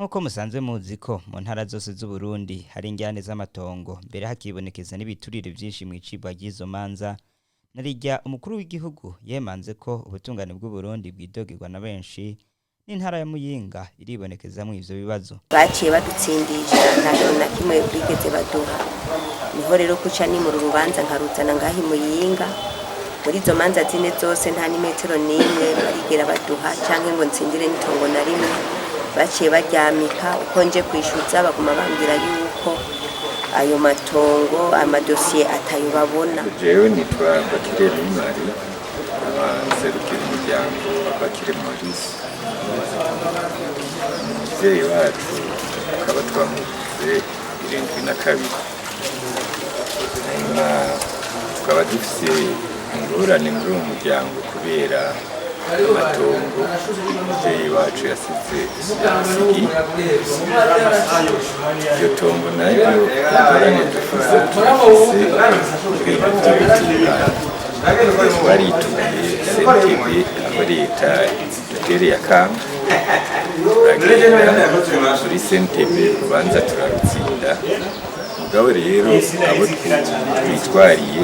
nkuko musanzwe muzi ko mu ntara zose z'u Burundi hari injyane z'amatongo mbere hakibonekeza n'ibiturire byinshi mu icibwa ry'izo manza narijya umukuru w'igihugu yemanze ko ubutungane bw'u Burundi bwidogerwa na benshi n'intara ya Muyinga iribonekezamwe ivyo bibazo baciye badutsindisha nta kintu na kimwe bwigeze baduha niho rero kuca ni mu rubanza nkaruzana ngahi Muyinga muri izo manza zine zose nta n'imetero n'imwe barigera baduha canke ngo ntsindire n'itongo na rimwe baciye baryamika uko nje kwishuza baguma bambwira yuko ayo matongo amadosiye atayo babona. Jewe nitwa Bakidogha Mari abaserukira umuryango Bakire Maurice umuvyeyi wacu akaba twamuvuze 72 hanyuma tukaba dufise ingorane muri uwo muryango kubera amatongo umuvyeyi wacu yasize yasigi iryo tongo nayo ingorane dufise ibintu vy'ubutungane twarituye Sentare aho leta dutereye akamo turagenda muri Sentare urubanza turarutsinda mugabo rero abo twitwariye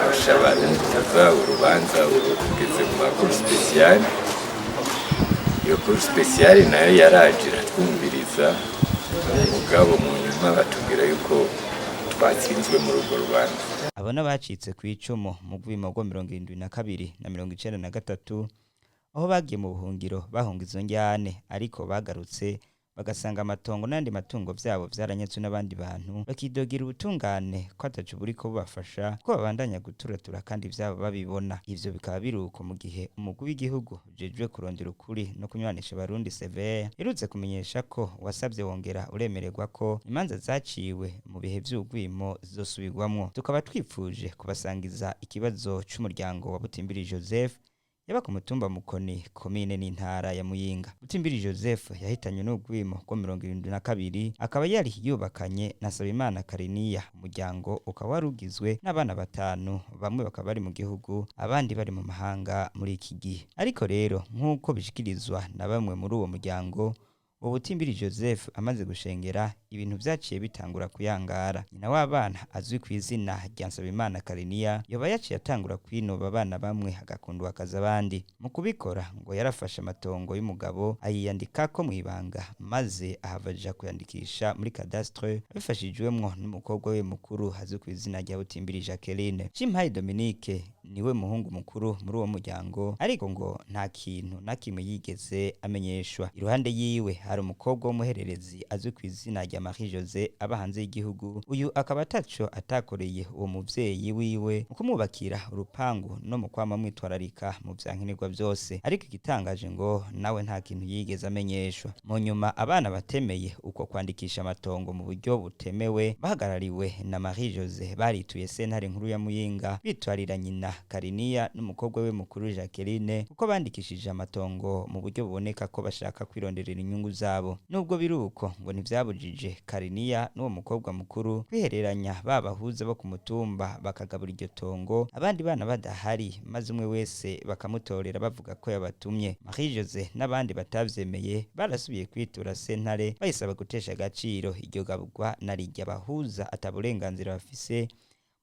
abashabana tuza urubanza ugeze mu makuru special iyo kuru special nayo yarajira twumviriza mugabo mu nyuma batubwira yuko twatsinzwe mu rugo rwanda. Abona bacitse kw'icumu mu gwimo rwo 72 na 93 aho bagiye mu buhungiro bahunga izo njyane ariko bagarutse bagasanga amatongo n'andi matungo vyabo vyaranyetswe n'abandi bantu bakidogira ubutungane ko atacu buriko bubafasha ko babandanya guturatura kandi vyabo babibona. Ivyo bikaba biruko mu gihe umugwi w'igihugu ujejwe kurondera ukuri no kunywanisha abarundi severe irutse kumenyesha ko wasabye wongera uremererwa ko imanza zaciwe mu bihe vy'ugwimo zizosubirwamwo. Tukaba twifuje kubasangiza ikibazo c'umuryango wa Butimbiri Joseph yaba ku mutumba Mukoni komine n'intara ya Muyinga. Butimbiri Joseph yahitanywe n'ugwimo rwo 72 akaba yari yubakanye na Sabimana Kariniya. Umuryango ukaba warugizwe n'abana batanu, bamwe bakaba bari mu gihugu abandi bari mu mahanga muri iki gihe. Ariko rero nk'uko bishikirizwa na bamwe muri uwo muryango Butimbiri Joseph amaze gushengera ibintu vyaciye bitangura kuyangara. Nyina w'abana azwi kw'izina rya Sabimana Kariniya yoba yaciye atangura kwinoba abana bamwe agakundwa akaza abandi. Mu kubikora ngo yarafashe amatongo y'umugabo ayiyandika ko mwibanga maze ahavaja kuyandikisha muri cadastre abifashijwemwo n'umukobwa we mukuru azwi kw'izina rya Butimbiri Jacqueline. Cimpaye Dominique niwe muhungu mukuru muri uwo muryango ariko ngo nta kintu na kimwe yigeze amenyeshwa. Iruhande yiwe hari umukobwa w'umuhererezi azwi kw'izina rya Marie Jose aba hanze y'igihugu. Uyu akaba ataco atakoreye uwo muvyeyi wiwe mu kumubakira urupangu no mu kwama mwitwararika mu vyankenerwa vyose. Ariko igitangaje ngo nawe nta kintu yigeze amenyeshwa. Mu nyuma abana batemeye uko kwandikisha amatongo mu buryo butemewe bahagarariwe na Marie Jose barituye Sentare nkuru ya Muyinga bitwarira nyina Kariniya n'umukobwa we mukuru Jacqueline uko bandikishije amatongo mu buryo buboneka ko bashaka kwironderera inyungu zabo. Nubwo biruko ngo ntivyabujije Kariniya n'uwo mukobwa mukuru kwihereranya babahuza bo ku mutumba bakagabura iryo tongo abandi bana badahari maze umwe wese bakamutorera bavuga ko yabatumye. Marie Jose n'abandi batavyemeye barasubiye kwitura Sentare bayisaba gutesha agaciro iryo gabugwa narijya bahuza ataburenganzira bafise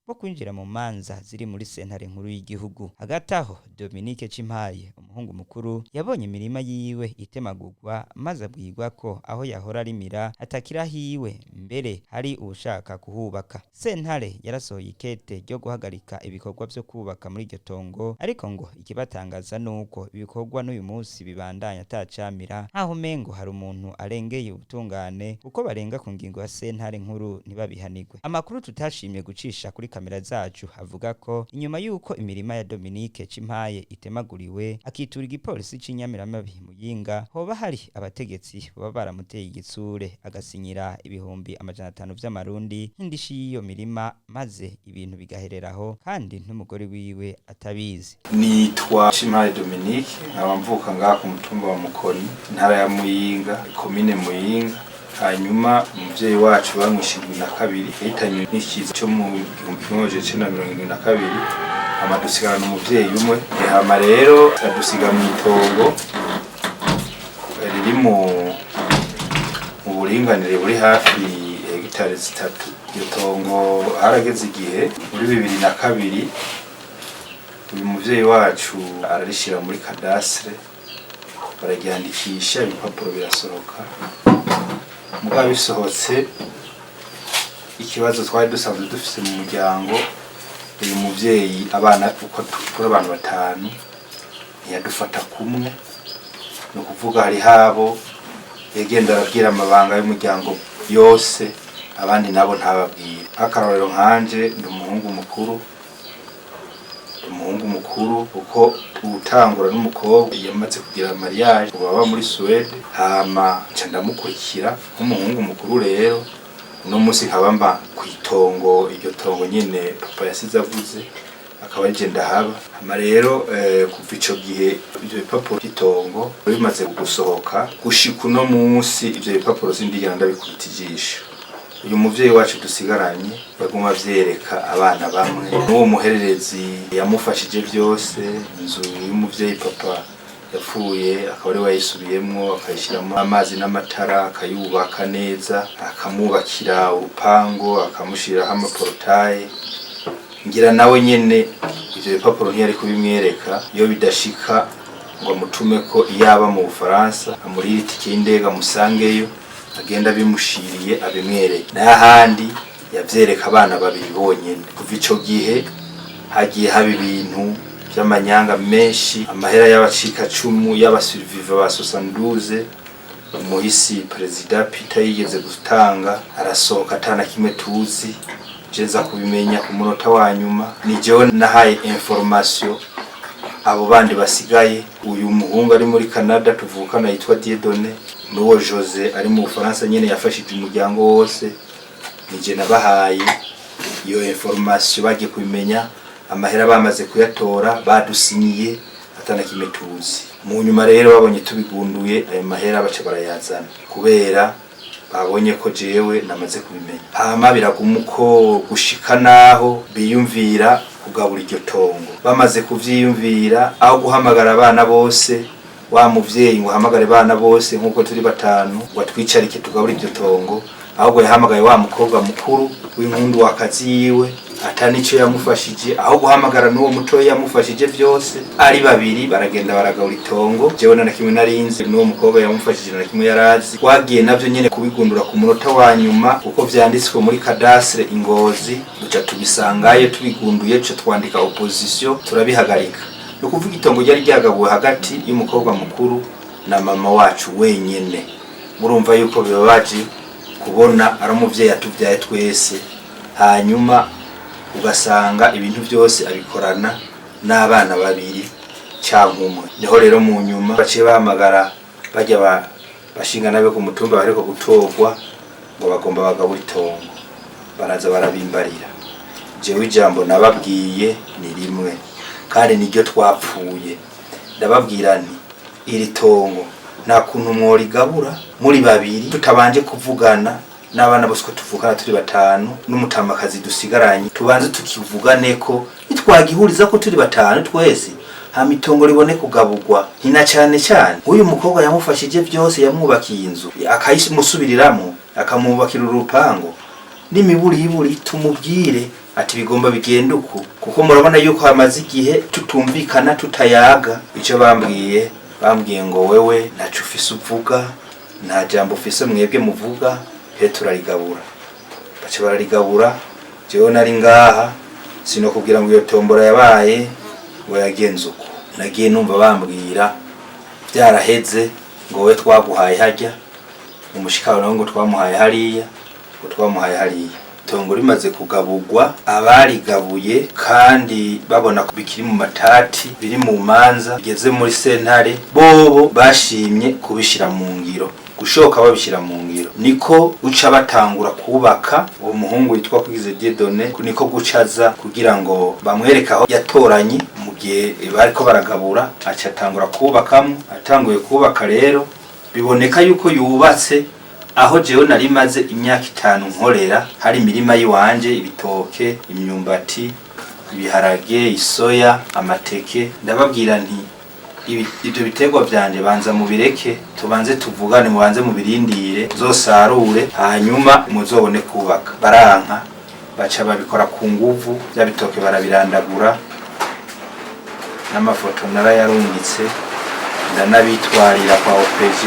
bwo kwinjira mu manza ziri muri Sentare nkuru y'igihugu. Hagati aho Dominique Cimpaye umuhungu mukuru yabonye imirima yiwe itemagurwa maze abwirwa ko aho yahora arimira atakira hiwe mbere hari ubushaka kuhubaka. Sentare yarasohoye ikete ryo guhagarika ibikorwa vyo kubaka muri iryo tongo ariko ngo ikibatangaza nuko ibikorwa n'uyu munsi bibandanya atacamira nkaho mengo hari umuntu arengeye ubutungane uko barenga ku ngingo ya Sentare nkuru ntibabihanirwe. Amakuru tutashimye gucisha kuri kamera zacu avuga ko inyuma yuko imirima ya Dominique Cimpaye itemaguriwe akitura igipolisi c'Inyamiramabi Muyinga hoba hari abategetsi baba baramuteye igitsure agasinyira ibihumbi 500 vy'amarundi nk'indishi y'iyo mirima maze ibintu bigahereraho kandi n'umugore wiwe atabizi. Nitwa Cimpaye Dominique nkaba mvuka ngaha ku mutumba wa Mukoni ntara ya Muyinga komine Muyinga. Hanyuma umuvyeyi wacu bamwishimye na kabiri yahitanywe n'ikiza cyo mu 1972 amadusigana n'umuvyeyi umwe hama rero adusiga mu itongo riri uburinganire buri hafi hegitari 3. Iryo tongo harageze igihe muri 2002 uyu muvyeyi wacu ararishira muri kadastre bararyandikisha ibipapuro birasohoka. Mugabo bisohotse ikibazo twari dusanzwe dufise mu muryango, uyu muvyeyi abana uko turi abantu 5 ntiyadufata kumwe, no kuvuga hari habo yagenda arabwira amabanga y'umuryango yose, abandi nabo ntababwira. Akarorero nkanje ndi umuhungu mukuru uko utangura n'umukobwa yamaze kugira mariage baba muri Suède, hama nca ndamukurikira nk'umuhungu mukuru. Rero no musi nkabamba kwitongo, iryo tongo nyene papa yasize avuze akaba je ndahaba. Hama rero kuva ico gihe ivyo bipapuro by'itongo bimaze gusohoka gushika uno munsi ivyo bipapuro sindigera ndabikubita ijisho. Uyu muvyeyi wacu dusigaranye yaguma avyereka abana bamwe, n'uwo muhererezi yamufashije byose. Inzu y'umuvyeyi papa yapfuye akaba ari wayisubiyemwo, akayishiramo amazi n'amatara, akayubaka neza, akamubakira urupango, akamushiraho amaporotaye. Ngira nawe nyene ivyo bipapuro ntiyari kubimwereka iyo bidashika ngo amutume ko iyaba mu Bufaransa amurira itike y'indege amusangeyo, agenda bimushiriye abimwereke. N'ahandi yavyereka abana babiri bonyene. Kuva ico gihe hagiye haba ibintu by'amanyanga menshi, amahera y'abacika cumu y'abasurviva ba 72 umuhisi Perezida Peter yigeze gutanga arasohoka atana kimwe tuzi. Jeza kubimenya ku munota wa nyuma ni jewe nahaye information abo bandi basigaye. Uyu muhungu ari muri Canada tuvukana yitwa Dieudonné, n'uwo Jose ari mu Bufaransa nyene yafashije umuryango wose, nije nabahaye iyo information. Bagiye kubimenya amahera bamaze kuyatora badusinyiye atana kimwe tuzi. Mu nyuma rero babonye tubigunduye ayo mahera baca barayazana kubera babonye ko jewe namaze kubimenya. Hama biragumuko gushika naho biyumvira kugabura iryo tongo. Bamaze kuvyiyumvira aho guhamagara abana bose, wa muvyeyi ngo hamagare abana bose nkuko turi 5 ngo twicarike tugabura iryo tongo, ahubwo yahamagaye wa mukobwa mukuru w'inkundu wakazi yiwe atani ico yamufashije, aho guhamagara n'uwo mutoyi yamufashije byose. Ari babiri baragenda baragabura itongo, jewe na kimwe narinzi, n'uwo mukobwa yamufashije na kimwe yarazi. Wagiye navyo nyene kubigundura ku munota wa nyuma uko vyanditswe muri kadastre Ingozi, duca tubisangayo tubigunduye, cyo twandika opposition turabihagarika. No kuvuga itongo ryari ryagabuwe hagati y'umukobwa mukuru na mama wacu wenyene. Murumva yuko bibabaje kubona ari umuvyeyi atuvyaye twese, hanyuma ugasanga ibintu byose abikorana n'abana babiri cyangwa umwe. Niho rero mu nyuma baciye bahamagara bajya bashinga nabe ku mutumba bariko gutogwa ngo bagomba bagabura itongo, baraza barabimbarira. Jewe ijambo nababwiye ni rimwe kandi niryo twapfuye. Ndababwira nti iri tongo nta kuntu mworigabura muri babiri tutabanje kuvugana n'abana bose ko tuvukana turi 5 n'umutamakazi dusigaranye, tubanze tukivugane ko nitwagihuriza ko turi 5 twese hama itongo ribone kugabugwa. Hina cyane uyu mukobwa yamufashije byose, yamwubakiye inzu akayimusubiriramo, akamubakira urupango n'imiburi tumubwire ati bigomba bigenda uko, kuko murabona yuko hamaze igihe tutumvikana tutayaga. Ico bambwiye ngo wewe ntacu ufise uvuga, nta jambo ufise mwebwe muvuga, turarigabura. Baca bararigabura. Jewe nari ngaha sinokubwira ngo iyo tombora yabaye ngo yagenze uko. Nagiye numva bambwira byaraheze ngo we twaguhaye hajya, umushikaro nawe ngo twamuhaye hariya, ngo twamuhaye hariya. Itongo rimaze kugabugwa, abarigabuye kandi babona ko bikiri mu matati, biri mu manza bigeze muri Sentare, bobo bashimye kubishira mu ngiro. Gushoka babishira mu ngiro niko uca batangura kubaka. Uwo muhungu yitwa Kwize Dieudonné niko gucaza kugira ngo bamwereka aho yatoranye mu gihe bariko baragabura, aca atangura kubakamwe. Atanguye kubaka rero biboneka yuko yubatse aho jewe nari maze imyaka 5 nkorera. Hari imirima yiwanje, ibitoke, imyumbati, ibiharage, isoya, amateke. Ndababwira nti ibyo biterwa vyanje banza mubireke tubanze tuvugane mubanze mubirindire zosarure hanyuma muzobone kubaka baranka baca babikora ku nguvu bya bitoke barabirandagura n'amafoto narayarungitse ndanabitwarira kwa OPG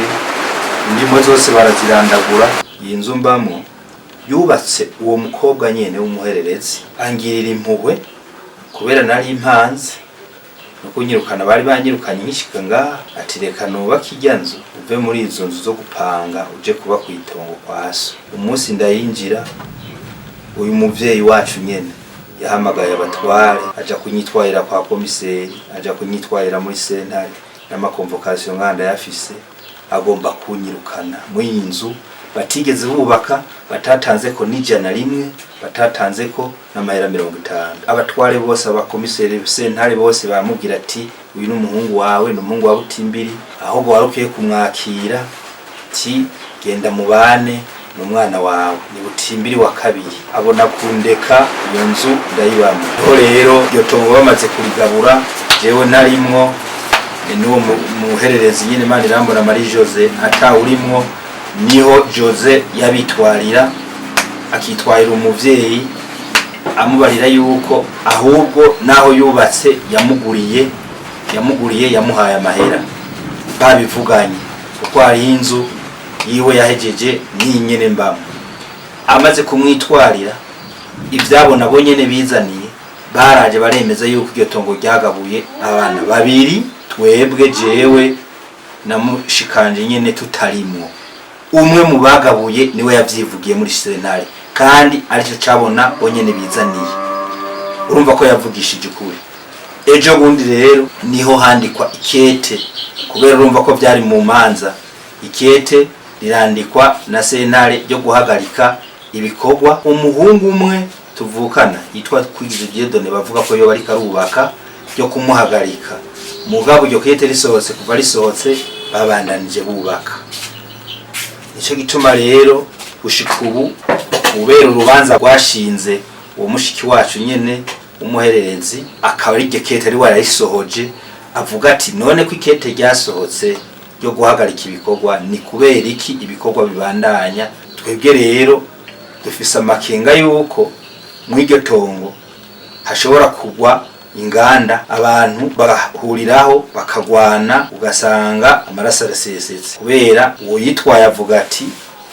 indimo zose barazirandagura iyi nzu mbamo yubatse uwo mukobwa nyene w'umuhererezi angirira impuhwe kubera nari impanze nuko nyirukana bari banyirukanye nkishika ngaha ati reka nubaka irya nzu uve muri izo nzu zo gupanga uje kuba kwitongo kwa so umunsi ndayinjira uyu muvyeyi wacu nyene yahamagaye abatware aja kunyitwarira kwa komiseri aja kunyitwarira muri sentare n'amakonvokasiyo nganda yafise agomba kunyirukana muri inzu batigeze bubaka batatanze ko n'ijana rimwe batatanze ko n'amahera 50 abatware bose abakomiseri sentare bose bamubwira ati uyu n'umuhungu wawe n'umuhungu wa Butimbiri ahubwo warukiye kumwakira ti genda mubane n'umwana wawe ni Butimbiri wa kabiri abona kundeka iyo nzu ndayibamo rero iyo tongo bamaze kurigabura jewe narimwo n'uwo muhererezi nyine mani rambona Marie Jose atawurimwo niho Jose yabitwarira akitwarira umuvyeyi amubarira yuko ahubwo naho yubatse yamuguriye yamuhaye amahera babivuganye kuko ari inzu yiwe yahejeje n'inyene mbamo amaze kumwitwarira ivyabona bo nyene bizaniye baraje baremeza yuko iryo tongo ryagabuye abana babiri twebwe jewe namushikanje nyene tutarimwo umwe mu bagabuye niwe yavyivugiye muri Sentare kandi arico cabona bonyene bizaniye urumva ko yavugishije ukuri ejo bundi rero niho handikwa ikete kubera urumva ko byari mu manza ikete rirandikwa na Sentare ryo guhagarika ibikorwa umuhungu umwe tuvukana yitwa Kwigize Diedone bavuga ko yo bari karubaka ryo kumuhagarika mugabo ryo kete risohotse kuva risohotse babandanije bubaka nico gituma rero gushika ubu ubera urubanza rwashinze uwo mushiki wacu nyene umuhererezi akaba ari kete ari warayisohoje avuga ati none ko ikete ryasohotse ryo guhagarika ibikorwa ni kubera iki ibikorwa bibandanya twebwe rero dufise amakenga yuko mw'iryo tongo hashobora kugwa inganda abantu bagahuriraho bakagwana ugasanga amaraso arasesetse kubera uwo yitwaye avuga ati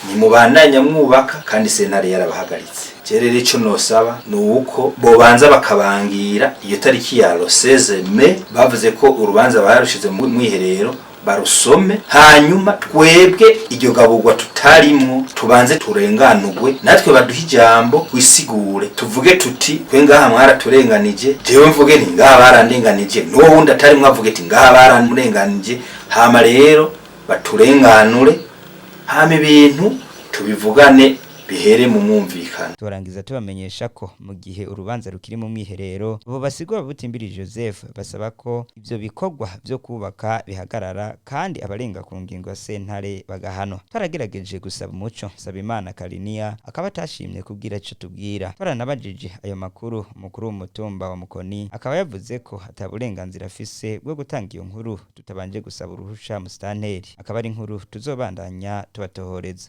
ni mubandanya mwubaka kandi Sentare yarabahagaritse rero ico nosaba nuko bobanza bakabangira iyo tariki ya 16 Mai bavuze ko urubanza barushize mu mwiherero barusome hanyuma twebwe iryo gaburwa tutarimwo tubanze turenganurwe natwe baduha ijambo kwisigure tuvuge tuti twe ngaha mwaraturenganije jewe mvuge nti ngaha barandenganije n'uwo wundi atari mwavuge ati ngaha baramurenganije hama rero baturenganure hama ibintu tubivugane bihere mu mwumvikana turangiza tubamenyesha ko mu gihe urubanza rukiri mu mwiherero bo basigwa Butimbiri Joseph basaba ko ivyo bikorwa byo kubaka bihagarara kandi abarenga ku ngingo ya Sentare bagahanwa taragerageje gusaba umuco Sabimana Kariniya akaba atashimye kubwira ico tubwira baranabajije ayo makuru mukuru w'umutumba wa Mukoni akaba yavuze ko ataburenganzira afise bwo gutanga iyo nkuru tutabanje gusaba uruhusha mu Sentare akaba ari inkuru tuzobandanya tubatohoreza